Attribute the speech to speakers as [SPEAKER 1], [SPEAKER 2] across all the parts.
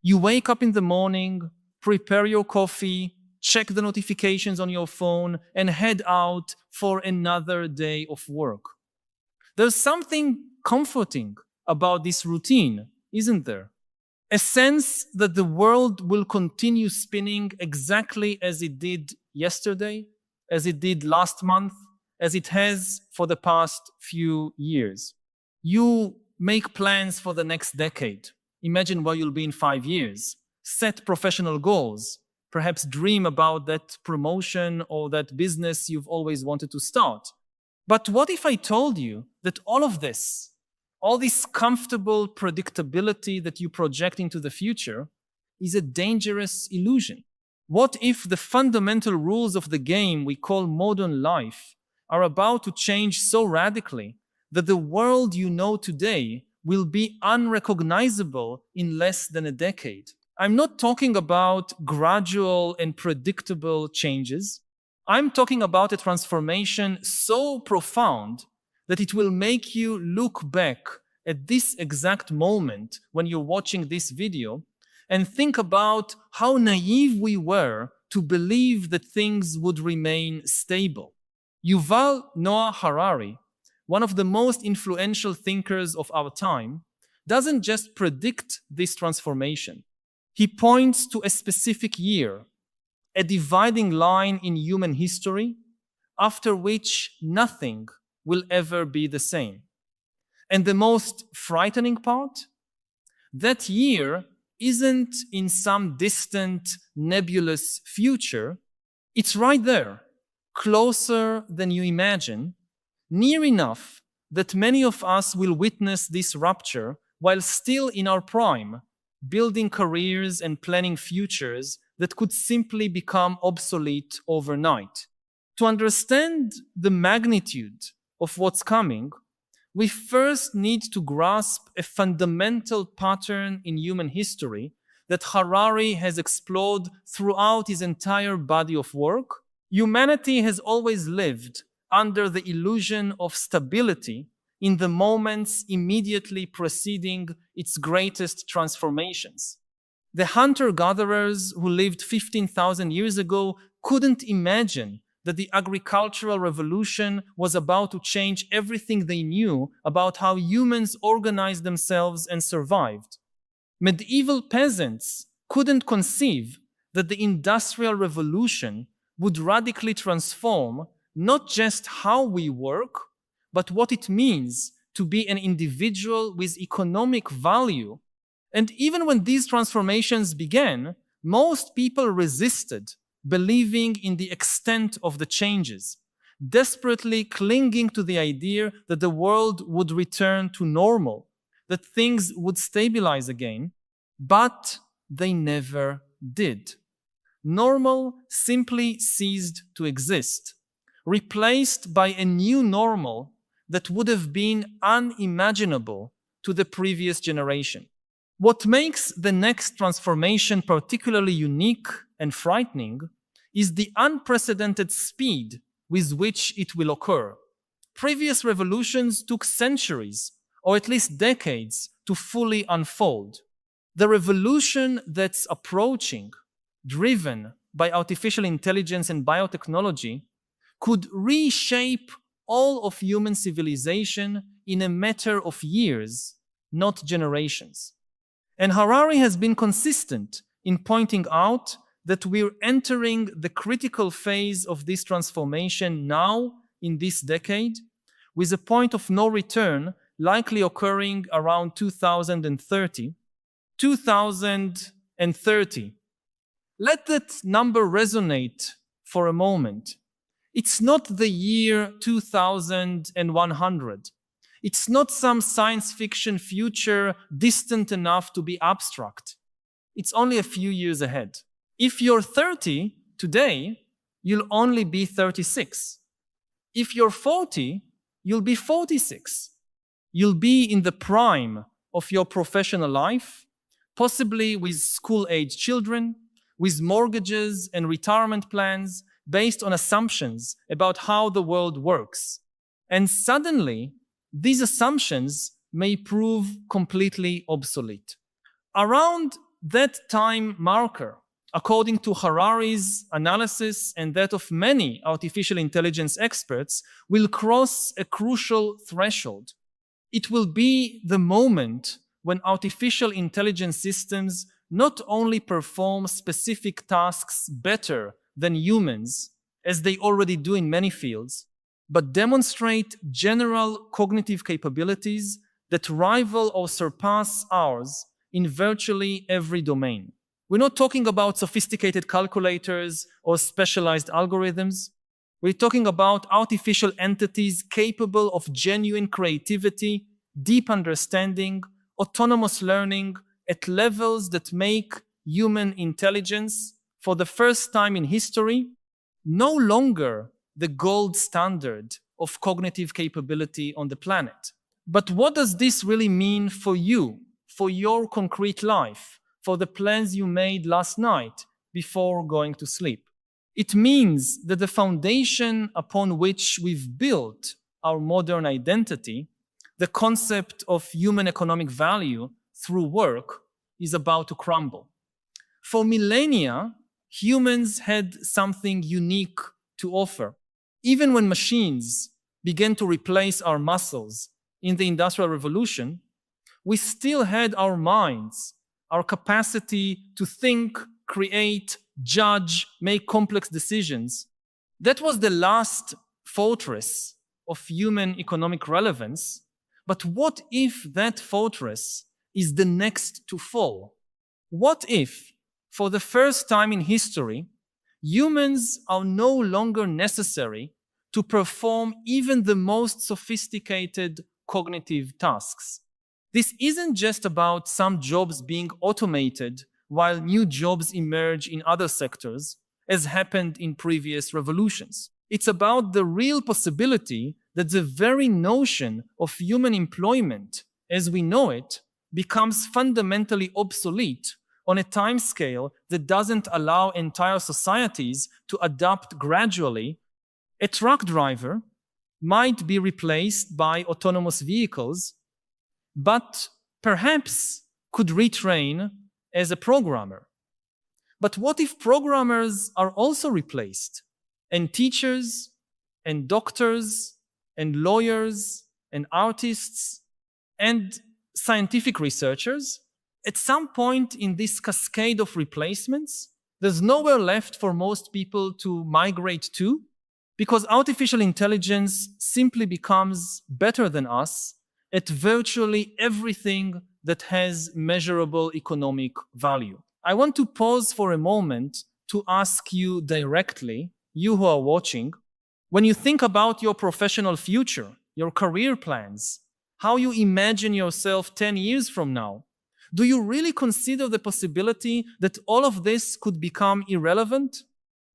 [SPEAKER 1] You wake up in the morning, prepare your coffee, check the notifications on your phone, and head out for another day of work. There's something comforting about this routine, isn't there? A sense that the world will continue spinning exactly as it did yesterday, as it did last month, as it has for the past few years. You make plans for the next decade. Imagine where you'll be in 5 years. Set professional goals. Perhaps dream about that promotion or that business you've always wanted to start. But what if I told you that all of this, all this comfortable predictability that you project into the future, is a dangerous illusion? What if the fundamental rules of the game we call modern life are about to change so radically that the world you know today will be unrecognizable in less than a decade? I'm not talking about gradual and predictable changes. I'm talking about a transformation so profound that it will make you look back at this exact moment when you're watching this video and think about how naive we were to believe that things would remain stable. Yuval Noah Harari, one of the most influential thinkers of our time, doesn't just predict this transformation. He points to a specific year, a dividing line in human history, after which nothing will ever be the same. And the most frightening part? That year isn't in some distant, nebulous future. It's right there, closer than you imagine, near enough that many of us will witness this rupture while still in our prime, building careers and planning futures that could simply become obsolete overnight. To understand the magnitude of what's coming, we first need to grasp a fundamental pattern in human history that Harari has explored throughout his entire body of work. Humanity has always lived under the illusion of stability in the moments immediately preceding its greatest transformations. The hunter-gatherers who lived 15,000 years ago couldn't imagine that the agricultural revolution was about to change everything they knew about how humans organized themselves and survived. Medieval peasants couldn't conceive that the Industrial Revolution would radically transform not just how we work, but what it means to be an individual with economic value. And even when these transformations began, most people resisted believing in the extent of the changes, desperately clinging to the idea that the world would return to normal, that things would stabilize again, but they never did. Normal simply ceased to exist, replaced by a new normal that would have been unimaginable to the previous generation. What makes the next transformation particularly unique and frightening is the unprecedented speed with which it will occur. Previous revolutions took centuries, or at least decades, to fully unfold. The revolution that's approaching, driven by artificial intelligence and biotechnology, could reshape all of human civilization in a matter of years, not generations. And Harari has been consistent in pointing out that we're entering the critical phase of this transformation now in this decade, with a point of no return likely occurring around 2030. 2030. Let that number resonate for a moment. It's not the year 2100. It's not some science fiction future distant enough to be abstract. It's only a few years ahead. If you're 30 today, you'll only be 36. If you're 40, you'll be 46. You'll be in the prime of your professional life, possibly with school-age children, with mortgages and retirement plans based on assumptions about how the world works. And suddenly, these assumptions may prove completely obsolete. Around that time marker, according to Harari's analysis and that of many artificial intelligence experts, will cross a crucial threshold. It will be the moment when artificial intelligence systems not only perform specific tasks better than humans, as they already do in many fields, but demonstrate general cognitive capabilities that rival or surpass ours in virtually every domain. We're not talking about sophisticated calculators or specialized algorithms. We're talking about artificial entities capable of genuine creativity, deep understanding, autonomous learning at levels that make human intelligence, for the first time in history, no longer the gold standard of cognitive capability on the planet. But what does this really mean for you, for your concrete life, for the plans you made last night before going to sleep? It means that the foundation upon which we've built our modern identity, the concept of human economic value through work, is about to crumble. For millennia, humans had something unique to offer. Even when machines began to replace our muscles in the Industrial Revolution, we still had our minds, our capacity to think, create, judge, make complex decisions. That was the last fortress of human economic relevance. But what if that fortress is the next to fall? What if, for the first time in history, humans are no longer necessary to perform even the most sophisticated cognitive tasks? This isn't just about some jobs being automated while new jobs emerge in other sectors, as happened in previous revolutions. It's about the real possibility that the very notion of human employment, as we know it, becomes fundamentally obsolete on a timescale that doesn't allow entire societies to adapt gradually. A truck driver might be replaced by autonomous vehicles, but perhaps could retrain as a programmer. But what if programmers are also replaced, and teachers, and doctors, and lawyers, and artists, and scientific researchers? At some point in this cascade of replacements, there's nowhere left for most people to migrate to, because artificial intelligence simply becomes better than us at virtually everything that has measurable economic value. I want to pause for a moment to ask you directly, you who are watching, when you think about your professional future, your career plans, how you imagine yourself 10 years from now, do you really consider the possibility that all of this could become irrelevant?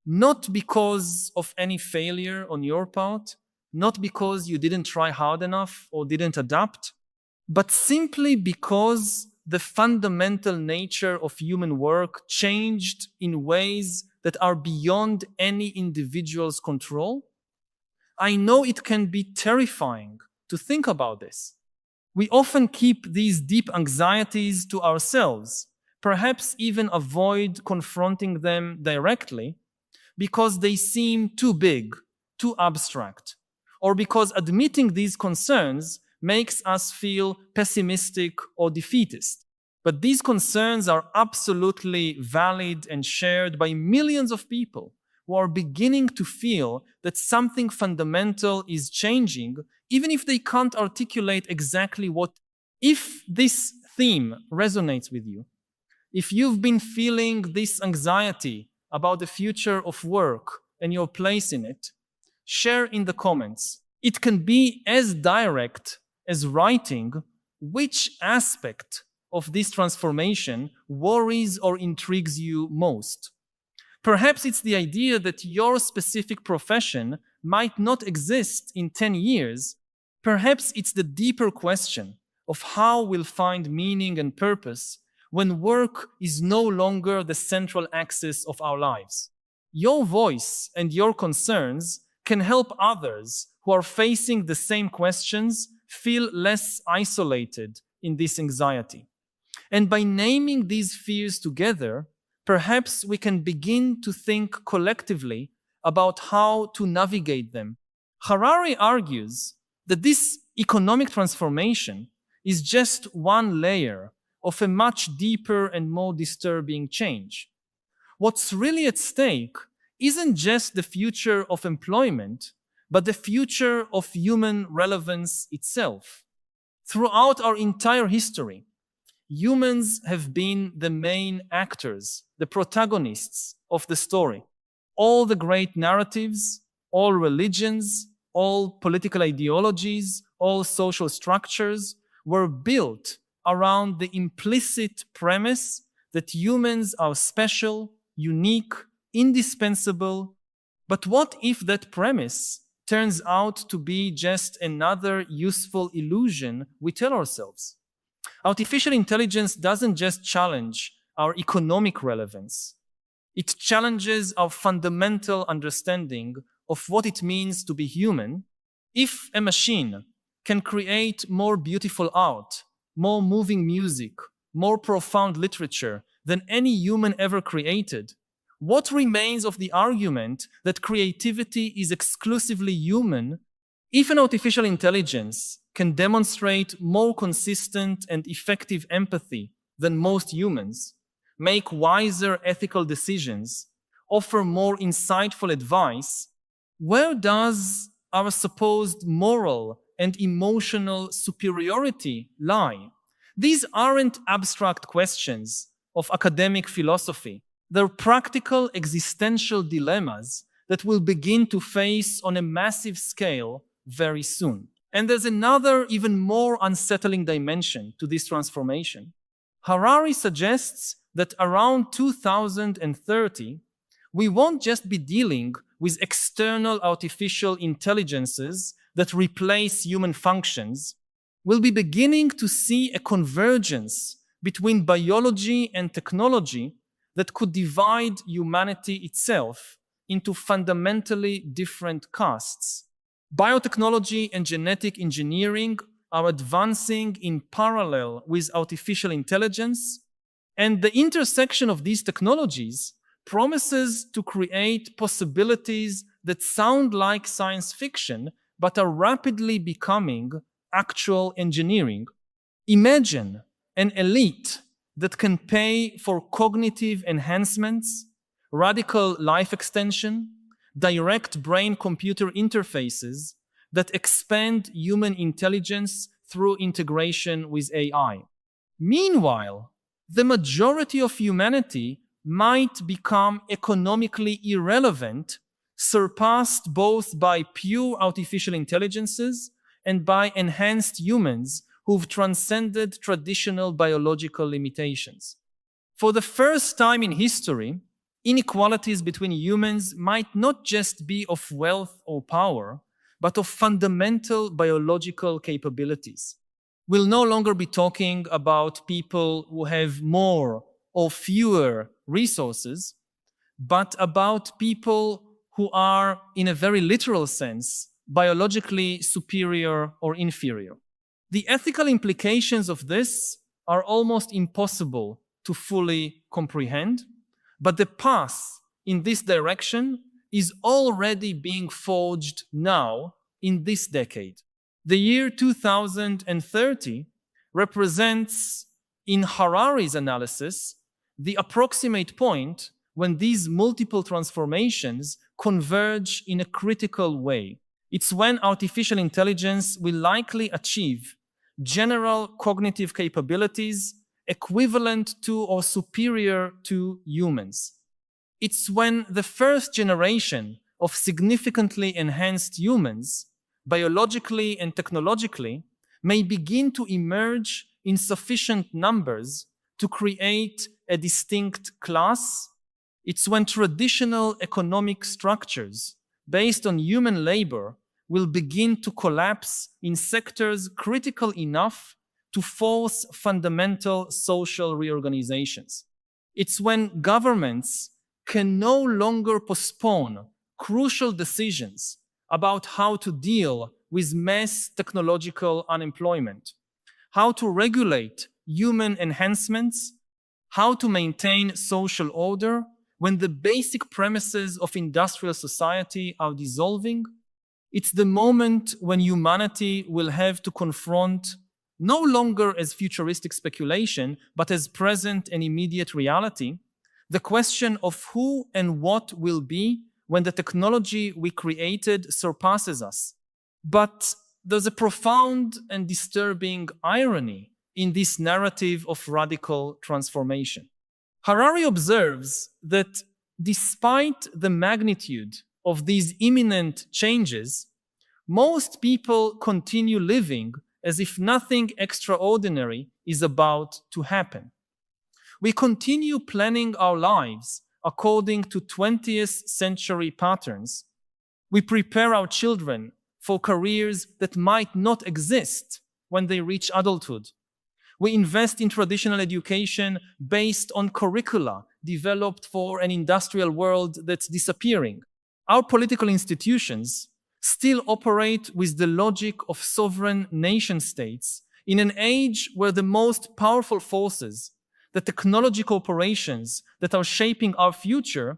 [SPEAKER 1] Not because of any failure on your part, not because you didn't try hard enough or didn't adapt, but simply because the fundamental nature of human work changed in ways that are beyond any individual's control? I know it can be terrifying to think about this. We often keep these deep anxieties to ourselves, perhaps even avoid confronting them directly, because they seem too big, too abstract, or because admitting these concerns makes us feel pessimistic or defeatist. But these concerns are absolutely valid and shared by millions of people who are beginning to feel that something fundamental is changing, even if they can't articulate exactly what. If this theme resonates with you, if you've been feeling this anxiety about the future of work and your place in it, share in the comments. It can be as direct as writing which aspect of this transformation worries or intrigues you most. Perhaps it's the idea that your specific profession might not exist in 10 years. Perhaps it's the deeper question of how we'll find meaning and purpose when work is no longer the central axis of our lives. Your voice and your concerns can help others who are facing the same questions feel less isolated in this anxiety. And by naming these fears together, perhaps we can begin to think collectively about how to navigate them. Harari argues that this economic transformation is just one layer of a much deeper and more disturbing change. What's really at stake isn't just the future of employment, but the future of human relevance itself. Throughout our entire history, humans have been the main actors, the protagonists of the story. All the great narratives, all religions, all political ideologies, all social structures were built around the implicit premise that humans are special, unique, indispensable. But what if that premise turns out to be just another useful illusion we tell ourselves? Artificial intelligence doesn't just challenge our economic relevance. It challenges our fundamental understanding of what it means to be human. If a machine can create more beautiful art, more moving music, more profound literature than any human ever created, what remains of the argument that creativity is exclusively human? If an artificial intelligence can demonstrate more consistent and effective empathy than most humans, make wiser ethical decisions, offer more insightful advice, where does our supposed moral and emotional superiority lie? These aren't abstract questions of academic philosophy. They're practical existential dilemmas that we'll begin to face on a massive scale very soon. And there's another, even more unsettling dimension to this transformation. Harari suggests that around 2030, we won't just be dealing with external artificial intelligences that replace human functions. We'll be beginning to see a convergence between biology and technology that could divide humanity itself into fundamentally different castes. Biotechnology and genetic engineering are advancing in parallel with artificial intelligence, and the intersection of these technologies promises to create possibilities that sound like science fiction but are rapidly becoming actual engineering. Imagine an elite that can pay for cognitive enhancements, radical life extension, direct brain-computer interfaces that expand human intelligence through integration with AI. Meanwhile, the majority of humanity might become economically irrelevant, surpassed both by pure artificial intelligences and by enhanced humans who've transcended traditional biological limitations. For the first time in history, inequalities between humans might not just be of wealth or power, but of fundamental biological capabilities. We'll no longer be talking about people who have more or fewer resources, but about people who are, in a very literal sense, biologically superior or inferior. The ethical implications of this are almost impossible to fully comprehend, but the path in this direction is already being forged now in this decade. The year 2030 represents, in Harari's analysis, the approximate point when these multiple transformations converge in a critical way. It's when artificial intelligence will likely achieve general cognitive capabilities equivalent to or superior to humans. It's when the first generation of significantly enhanced humans, biologically and technologically, may begin to emerge in sufficient numbers to create a distinct class. It's when traditional economic structures based on human labor will begin to collapse in sectors critical enough to force fundamental social reorganizations. It's when governments can no longer postpone crucial decisions about how to deal with mass technological unemployment, how to regulate human enhancements, how to maintain social order when the basic premises of industrial society are dissolving. It's the moment when humanity will have to confront, no longer as futuristic speculation, but as present and immediate reality, the question of who and what will be when the technology we created surpasses us. But there's a profound and disturbing irony in this narrative of radical transformation. Harari observes that despite the magnitude of these imminent changes, most people continue living as if nothing extraordinary is about to happen. We continue planning our lives according to 20th century patterns. We prepare our children for careers that might not exist when they reach adulthood. We invest in traditional education based on curricula developed for an industrial world that's disappearing. Our political institutions still operate with the logic of sovereign nation states in an age where the most powerful forces, the technology corporations that are shaping our future,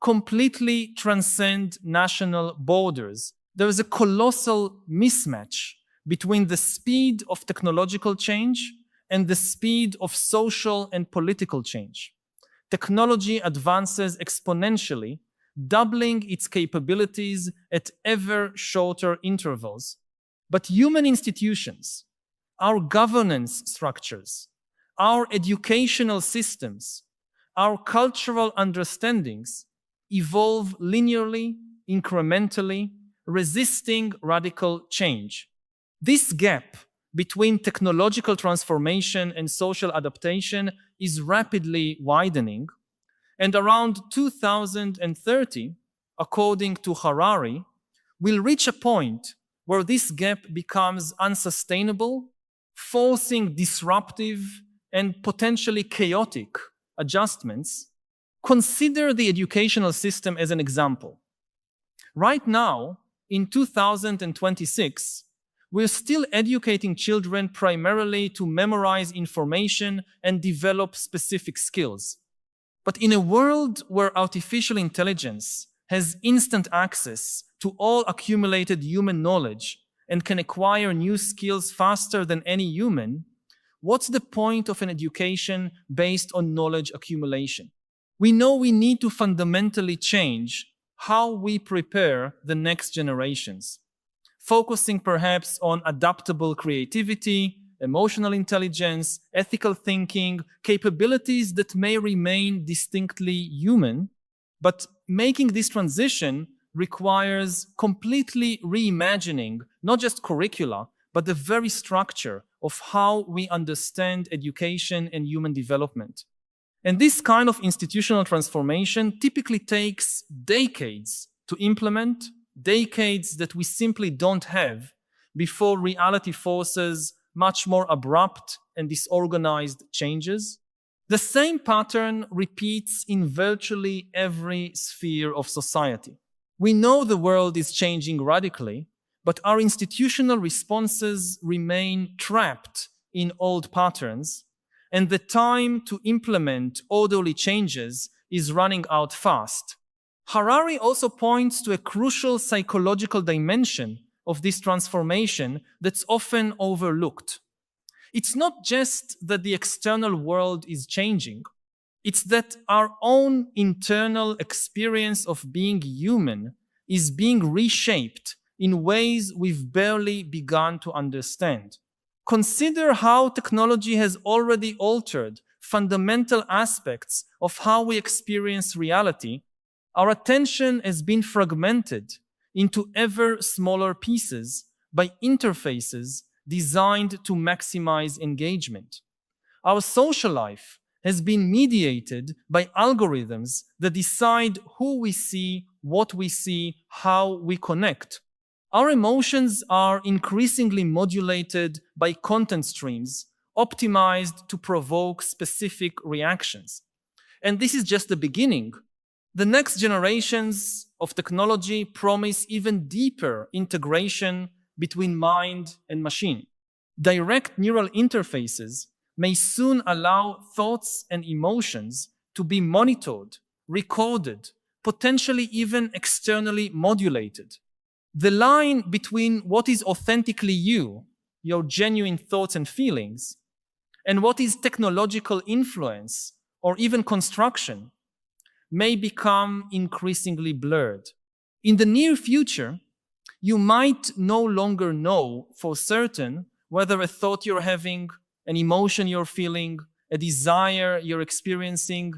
[SPEAKER 1] completely transcend national borders. There is a colossal mismatch between the speed of technological change and the speed of social and political change. Technology advances exponentially, doubling its capabilities at ever shorter intervals. But human institutions, our governance structures, our educational systems, our cultural understandings evolve linearly, incrementally, resisting radical change. This gap between technological transformation and social adaptation is rapidly widening, and around 2030, according to Harari, will reach a point where this gap becomes unsustainable, forcing disruptive and potentially chaotic adjustments. Consider the educational system as an example. Right now, in 2026, we're still educating children primarily to memorize information and develop specific skills. But in a world where artificial intelligence has instant access to all accumulated human knowledge and can acquire new skills faster than any human, what's the point of an education based on knowledge accumulation? We know we need to fundamentally change how we prepare the next generations, focusing perhaps on adaptable creativity, emotional intelligence, ethical thinking, capabilities that may remain distinctly human, but making this transition requires completely reimagining not just curricula, but the very structure of how we understand education and human development. And this kind of institutional transformation typically takes decades to implement, decades that we simply don't have before reality forces much more abrupt and disorganized changes. The same pattern repeats in virtually every sphere of society. We know the world is changing radically, but our institutional responses remain trapped in old patterns, and the time to implement orderly changes is running out fast. Harari also points to a crucial psychological dimension of this transformation that's often overlooked. It's not just that the external world is changing, it's that our own internal experience of being human is being reshaped in ways we've barely begun to understand. Consider how technology has already altered fundamental aspects of how we experience reality. Our attention has been fragmented into ever smaller pieces by interfaces designed to maximize engagement. Our social life has been mediated by algorithms that decide who we see, what we see, how we connect. Our emotions are increasingly modulated by content streams, optimized to provoke specific reactions. And this is just the beginning. The next generations of technology promise even deeper integration between mind and machine. Direct neural interfaces may soon allow thoughts and emotions to be monitored, recorded, potentially even externally modulated. The line between what is authentically you, your genuine thoughts and feelings, and what is technological influence or even construction may become increasingly blurred. In the near future, you might no longer know for certain whether a thought you're having, an emotion you're feeling, a desire you're experiencing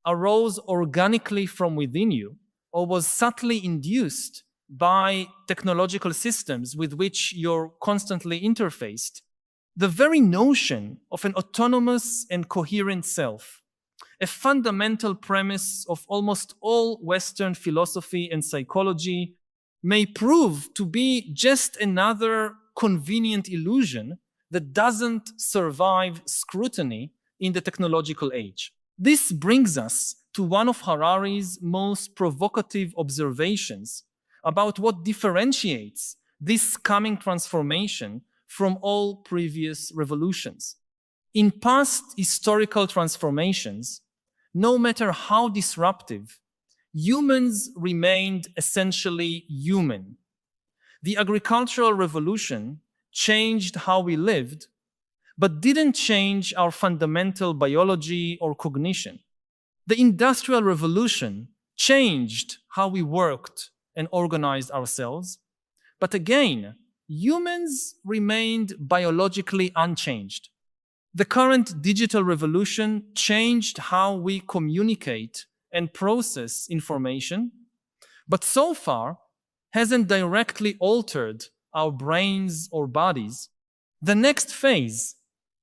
[SPEAKER 1] arose organically from within you or was subtly induced by technological systems with which you're constantly interfaced. The very notion of an autonomous and coherent self, a fundamental premise of almost all Western philosophy and psychology, may prove to be just another convenient illusion that doesn't survive scrutiny in the technological age. This brings us to one of Harari's most provocative observations about what differentiates this coming transformation from all previous revolutions. In past historical transformations, no matter how disruptive, humans remained essentially human. The agricultural revolution changed how we lived, but didn't change our fundamental biology or cognition. The Industrial Revolution changed how we worked and organized ourselves, but again, humans remained biologically unchanged. The current digital revolution changed how we communicate and process information, but so far hasn't directly altered our brains or bodies. The next phase,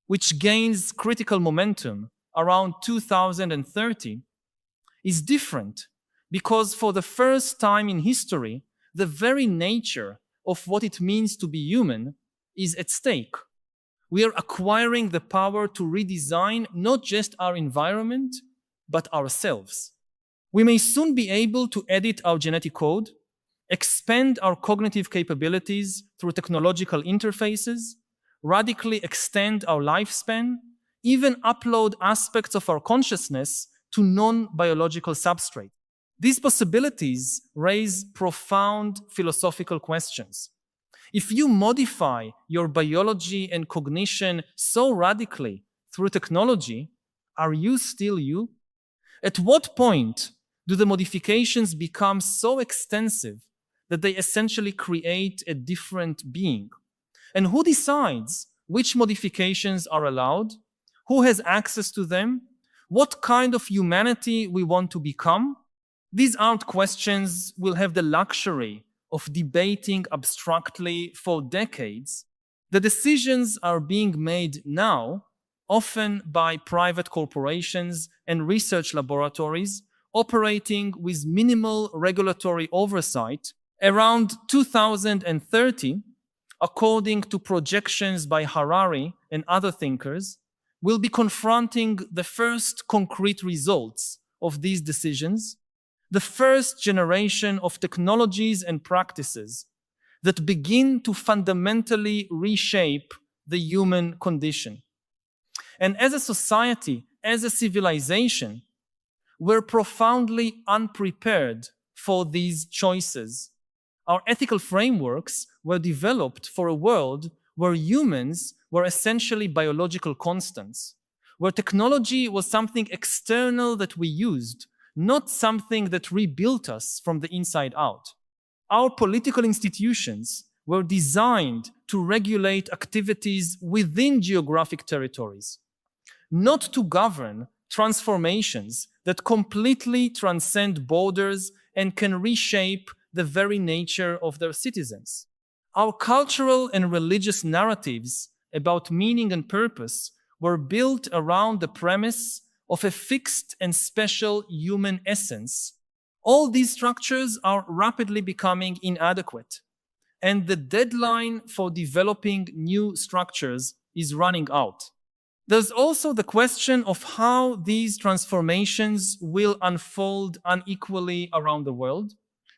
[SPEAKER 1] which gains critical momentum around 2030, is different because for the first time in history, the very nature of what it means to be human is at stake. We are acquiring the power to redesign not just our environment, but ourselves. We may soon be able to edit our genetic code, expand our cognitive capabilities through technological interfaces, radically extend our lifespan, even upload aspects of our consciousness to non-biological substrate. These possibilities raise profound philosophical questions. If you modify your biology and cognition so radically through technology, are you still you? At what point do the modifications become so extensive that they essentially create a different being? And who decides which modifications are allowed? Who has access to them? What kind of humanity we want to become? These aren't questions we'll have the luxury of debating abstractly for decades. The decisions are being made now, often by private corporations and research laboratories operating with minimal regulatory oversight. Around 2030, according to projections by Harari and other thinkers, we'll be confronting the first concrete results of these decisions, the first generation of technologies and practices that begin to fundamentally reshape the human condition. And as a society, as a civilization, we're profoundly unprepared for these choices. Our ethical frameworks were developed for a world where humans were essentially biological constants, where technology was something external that we used, not something that rebuilt us from the inside out. Our political institutions were designed to regulate activities within geographic territories, not to govern transformations that completely transcend borders and can reshape the very nature of their citizens. Our cultural and religious narratives about meaning and purpose were built around the premise of a fixed and special human essence. All these structures are rapidly becoming inadequate, and the deadline for developing new structures is running out. There's also the question of how these transformations will unfold unequally around the world,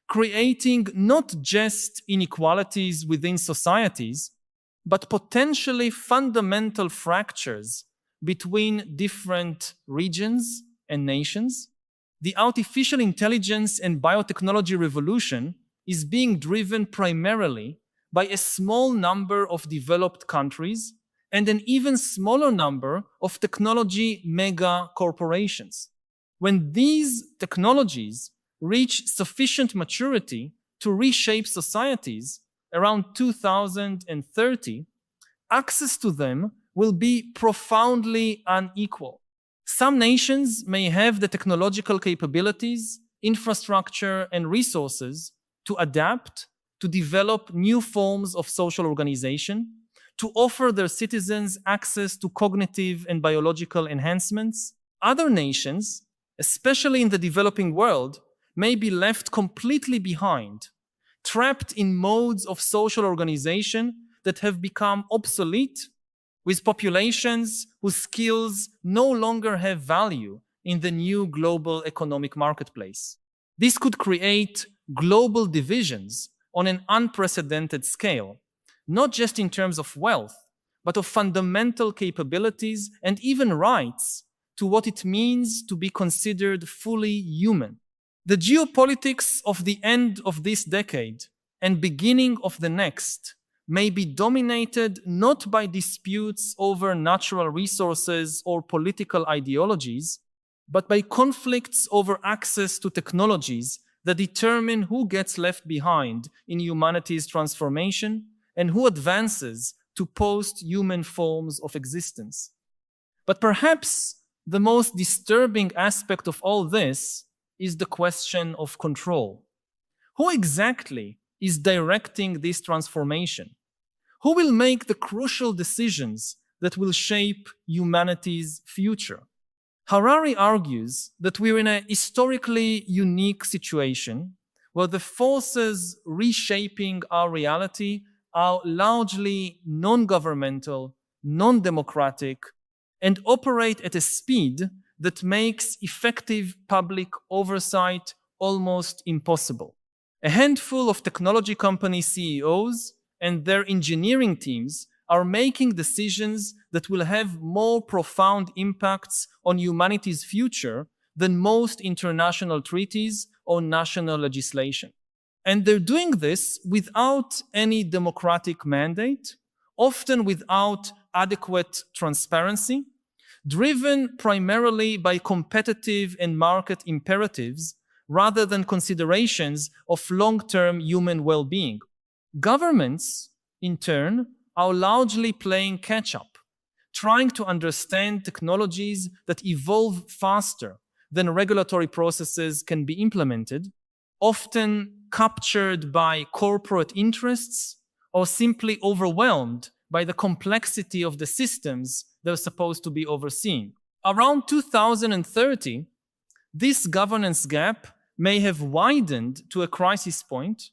[SPEAKER 1] creating not just inequalities within societies, but potentially fundamental fractures between different regions and nations. The artificial intelligence and biotechnology revolution is being driven primarily by a small number of developed countries and an even smaller number of technology mega corporations. When these technologies reach sufficient maturity to reshape societies around 2030, access to them will be profoundly unequal. Some nations may have the technological capabilities, infrastructure, and resources to adapt, to develop new forms of social organization, to offer their citizens access to cognitive and biological enhancements. Other nations, especially in the developing world, may be left completely behind, trapped in modes of social organization that have become obsolete, with populations whose skills no longer have value in the new global economic marketplace. This could create global divisions on an unprecedented scale, not just in terms of wealth, but of fundamental capabilities and even rights to what it means to be considered fully human. The geopolitics of the end of this decade and beginning of the next may be dominated not by disputes over natural resources or political ideologies, but by conflicts over access to technologies that determine who gets left behind in humanity's transformation and who advances to post-human forms of existence. But perhaps the most disturbing aspect of all this is the question of control. Who exactly is directing this transformation? Who will make the crucial decisions that will shape humanity's future? Harari argues that we're in a historically unique situation where the forces reshaping our reality are largely non-governmental, non-democratic, and operate at a speed that makes effective public oversight almost impossible. A handful of technology company CEOs and their engineering teams are making decisions that will have more profound impacts on humanity's future than most international treaties or national legislation. And they're doing this without any democratic mandate, often without adequate transparency, driven primarily by competitive and market imperatives rather than considerations of long-term human well-being. Governments, in turn, are largely playing catch-up, trying to understand technologies that evolve faster than regulatory processes can be implemented, often captured by corporate interests or simply overwhelmed by the complexity of the systems they're supposed to be overseeing. Around 2030, this governance gap may have widened to a crisis point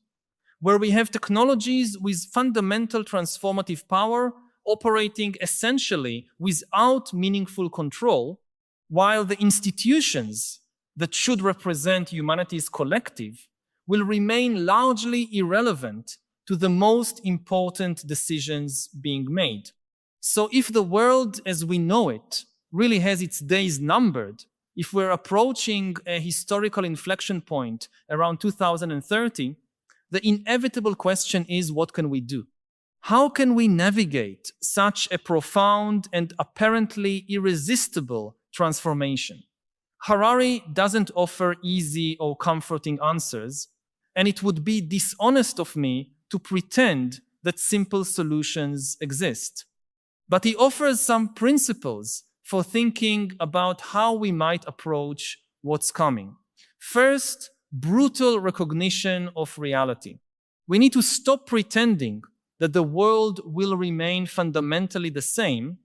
[SPEAKER 1] where we have technologies with fundamental transformative power operating essentially without meaningful control, while the institutions that should represent humanity's collective will remain largely irrelevant to the most important decisions being made. So if the world as we know it really has its days numbered, if we're approaching a historical inflection point around 2030, the inevitable question is, what can we do? How can we navigate such a profound and apparently irresistible transformation? Harari doesn't offer easy or comforting answers, and it would be dishonest of me to pretend that simple solutions exist. But he offers some principles for thinking about how we might approach what's coming. First, brutal recognition of reality. We need to stop pretending that the world will remain fundamentally the same,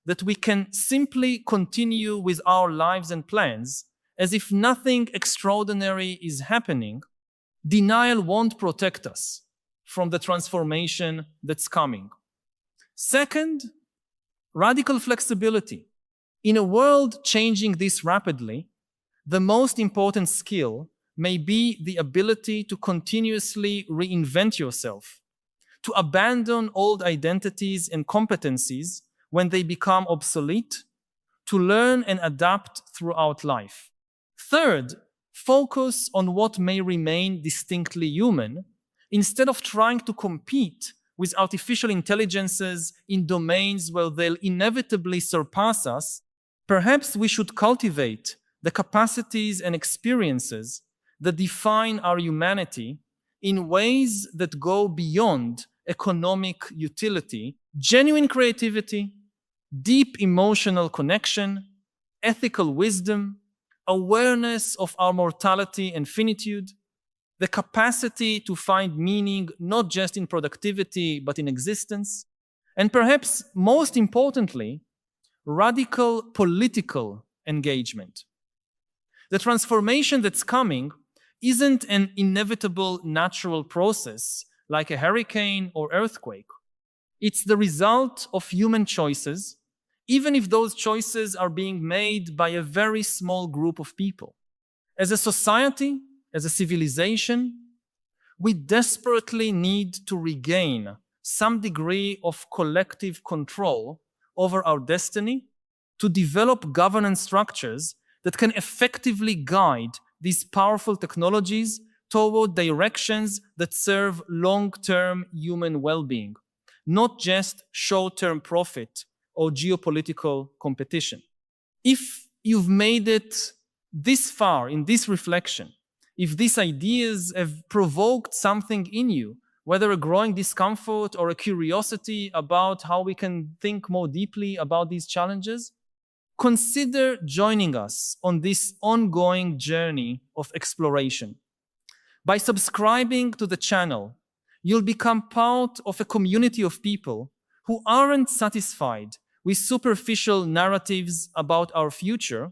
[SPEAKER 1] that we can simply continue with our lives and plans as if nothing extraordinary is happening. Denial won't protect us from the transformation that's coming. Second, radical flexibility. In a world changing this rapidly, the most important skill may be the ability to continuously reinvent yourself, to abandon old identities and competencies when they become obsolete, to learn and adapt throughout life. Third, focus on what may remain distinctly human instead of trying to compete with artificial intelligences in domains where they'll inevitably surpass us. Perhaps we should cultivate the capacities and experiences that define our humanity in ways that go beyond economic utility, genuine creativity, deep emotional connection, ethical wisdom, awareness of our mortality and finitude, the capacity to find meaning not just in productivity but in existence, and perhaps most importantly, radical political engagement. The transformation that's coming isn't an inevitable natural process like a hurricane or earthquake. It's the result of human choices, even if those choices are being made by a very small group of people. As a society, as a civilization, we desperately need to regain some degree of collective control over our destiny, to develop governance structures that can effectively guide these powerful technologies toward directions that serve long-term human well-being, not just short-term profit or geopolitical competition. If you've made it this far in this reflection, if these ideas have provoked something in you, whether a growing discomfort or a curiosity about how we can think more deeply about these challenges, consider joining us on this ongoing journey of exploration. By subscribing to the channel, you'll become part of a community of people who aren't satisfied with superficial narratives about our future,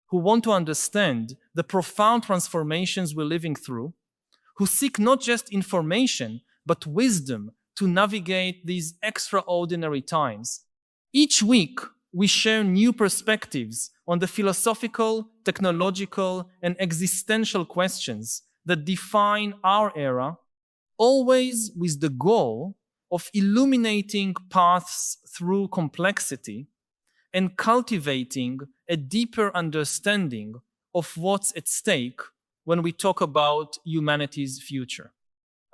[SPEAKER 1] who want to understand the profound transformations we're living through, who seek not just information, but wisdom to navigate these extraordinary times. Each week, we share new perspectives on the philosophical, technological, and existential questions that define our era, always with the goal of illuminating paths through complexity and cultivating a deeper understanding of what's at stake when we talk about humanity's future.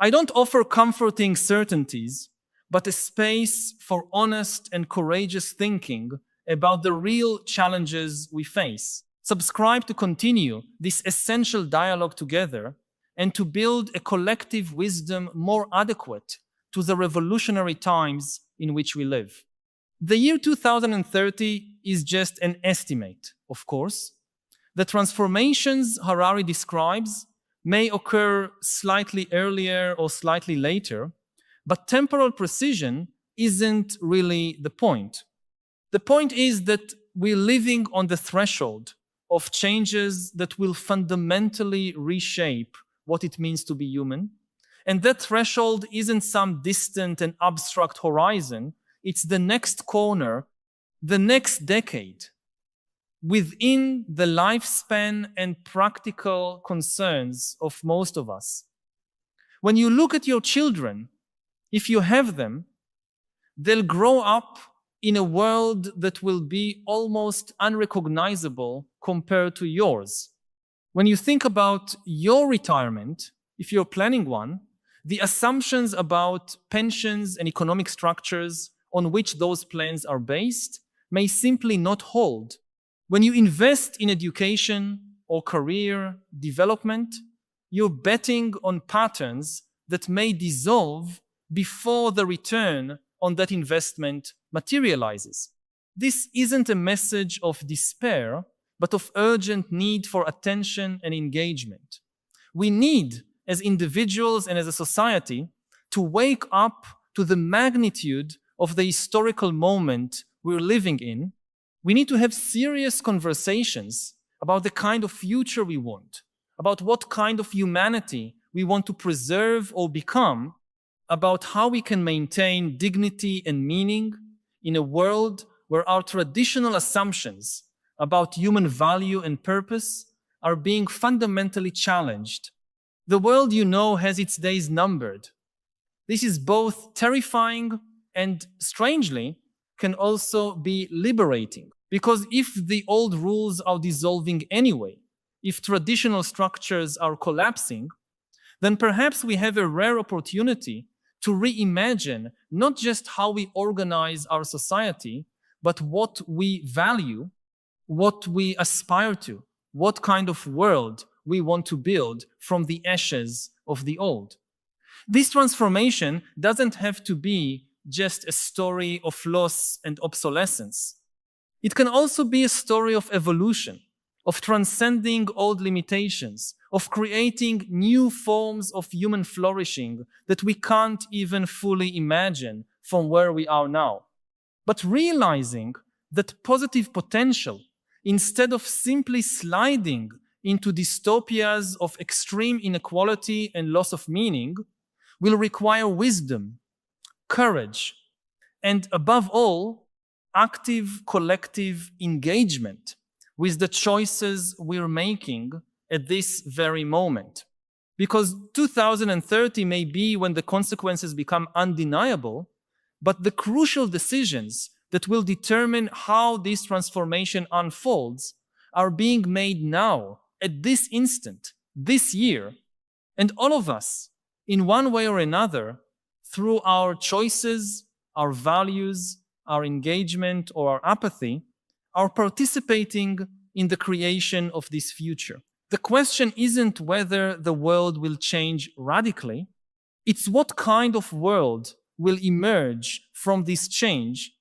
[SPEAKER 1] I don't offer comforting certainties, but a space for honest and courageous thinking about the real challenges we face. Subscribe to continue this essential dialogue together and to build a collective wisdom more adequate to the revolutionary times in which we live. The year 2030 is just an estimate, of course. The transformations Harari describes may occur slightly earlier or slightly later, but temporal precision isn't really the point. The point is that we're living on the threshold of changes that will fundamentally reshape what it means to be human. And that threshold isn't some distant and abstract horizon. It's the next corner, the next decade, within the lifespan and practical concerns of most of us. When you look at your children, if you have them, they'll grow up in a world that will be almost unrecognizable compared to yours. When you think about your retirement, if you're planning one, the assumptions about pensions and economic structures on which those plans are based may simply not hold. When you invest in education or career development, you're betting on patterns that may dissolve before the return on that investment materializes. This isn't a message of despair, but of urgent need for attention and engagement. We need, as individuals and as a society, to wake up to the magnitude of the historical moment we're living in. We need to have serious conversations about the kind of future we want, about what kind of humanity we want to preserve or become, about how we can maintain dignity and meaning in a world where our traditional assumptions about human value and purpose are being fundamentally challenged. The world you know has its days numbered. This is both terrifying and, strangely, can also be liberating. Because if the old rules are dissolving anyway, if traditional structures are collapsing, then perhaps we have a rare opportunity to reimagine not just how we organize our society, but what we value, what we aspire to, what kind of world we want to build from the ashes of the old. This transformation doesn't have to be just a story of loss and obsolescence. It can also be a story of evolution, of transcending old limitations, of creating new forms of human flourishing that we can't even fully imagine from where we are now. But realizing that positive potential, instead of simply sliding into dystopias of extreme inequality and loss of meaning, will require wisdom, courage, and above all, active collective engagement with the choices we're making at this very moment. Because 2030 may be when the consequences become undeniable, but the crucial decisions that will determine how this transformation unfolds are being made now, at this instant, this year, and all of us, in one way or another, through our choices, our values, our engagement, or our apathy, are participating in the creation of this future. The question isn't whether the world will change radically, it's what kind of world will emerge from this change,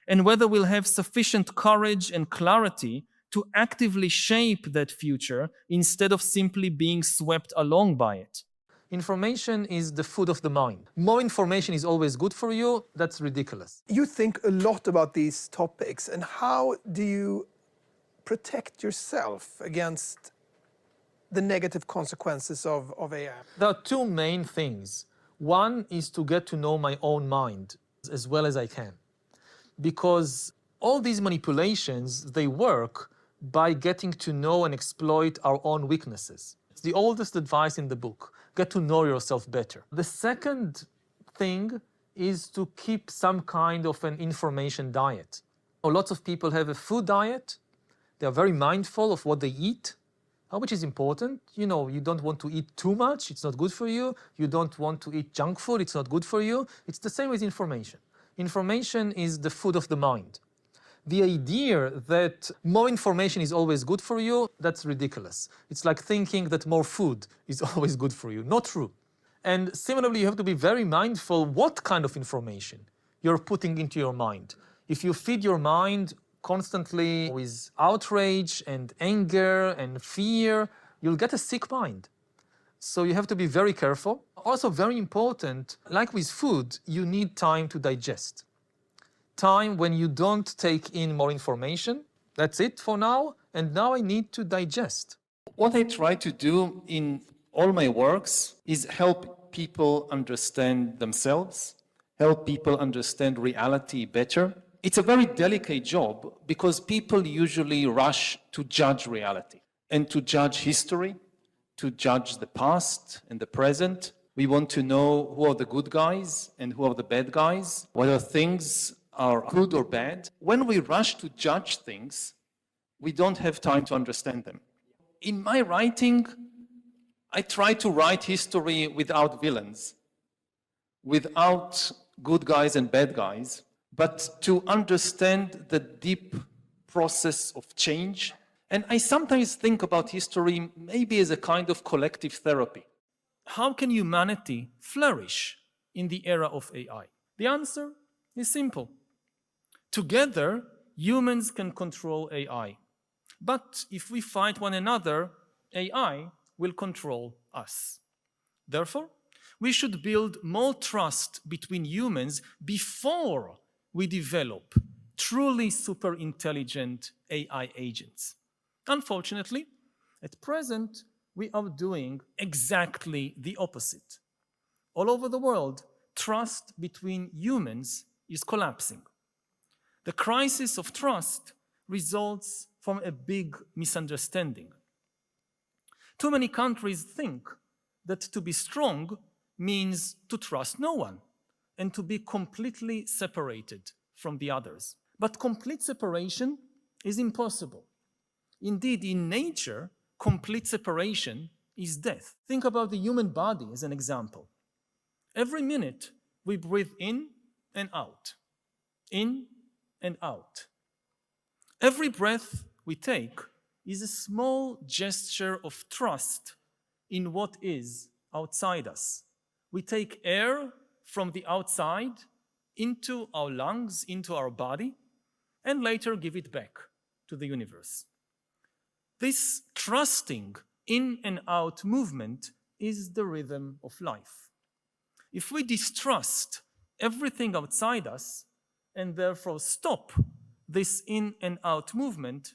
[SPEAKER 1] and whether we'll have sufficient courage and clarity to actively shape that future instead of simply being swept along by it.
[SPEAKER 2] Information is the food of the mind. More information is always good for you. That's ridiculous.
[SPEAKER 3] You think a lot about these topics, and how do you protect yourself against the negative consequences of AI?
[SPEAKER 2] There are two main things. One is to get to know my own mind as well as I can. Because all these manipulations, they work by getting to know and exploit our own weaknesses. It's the oldest advice in the book. Get to know yourself better. The second thing is to keep some kind of an information diet. Lots of people have a food diet. They are very mindful of what they eat, which is important. You know, you don't want to eat too much. It's not good for you. You don't want to eat junk food. It's not good for you. It's the same with information. Information is the food of the mind. The idea that more information is always good for you, that's ridiculous. It's like thinking that more food is always good for you. Not true. And similarly, you have to be very mindful what kind of information you're putting into your mind. If you feed your mind constantly with outrage and anger and fear, you'll get a sick mind. So you have to be very careful. Also very important, like with food, you need time to digest. Time when you don't take in more information. That's it for now, and now I need to digest.
[SPEAKER 4] What I try to do in all my works is help people understand themselves, help people understand reality better. It's a very delicate job because people usually rush to judge reality and to judge history, to judge the past and the present. We want to know who are the good guys and who are the bad guys, whether things are good or bad. When we rush to judge things, we don't have time to understand them. In my writing, I try to write history without villains, without good guys and bad guys, but to understand the deep process of change. And I sometimes think about history maybe as a kind of collective therapy.
[SPEAKER 1] How can humanity flourish in the era of AI? The answer is simple. Together, humans can control AI. But if we fight one another, AI will control us. Therefore, we should build more trust between humans before we develop truly super intelligent AI agents. Unfortunately, at present, we are doing exactly the opposite. All over the world, trust between humans is collapsing. The crisis of trust results from a big misunderstanding. Too many countries think that to be strong means to trust no one and to be completely separated from the others. But complete separation is impossible. Indeed, in nature, complete separation is death. Think about the human body as an example. Every minute, we breathe in and out, in and out. Every breath we take is a small gesture of trust in what is outside us. We take air from the outside into our lungs, into our body, and later give it back to the universe. This trusting in and out movement is the rhythm of life. If we distrust everything outside us and therefore stop this in and out movement,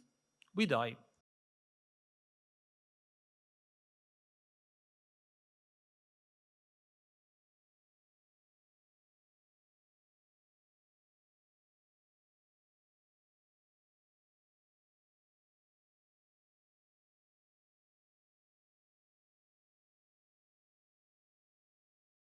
[SPEAKER 1] we die.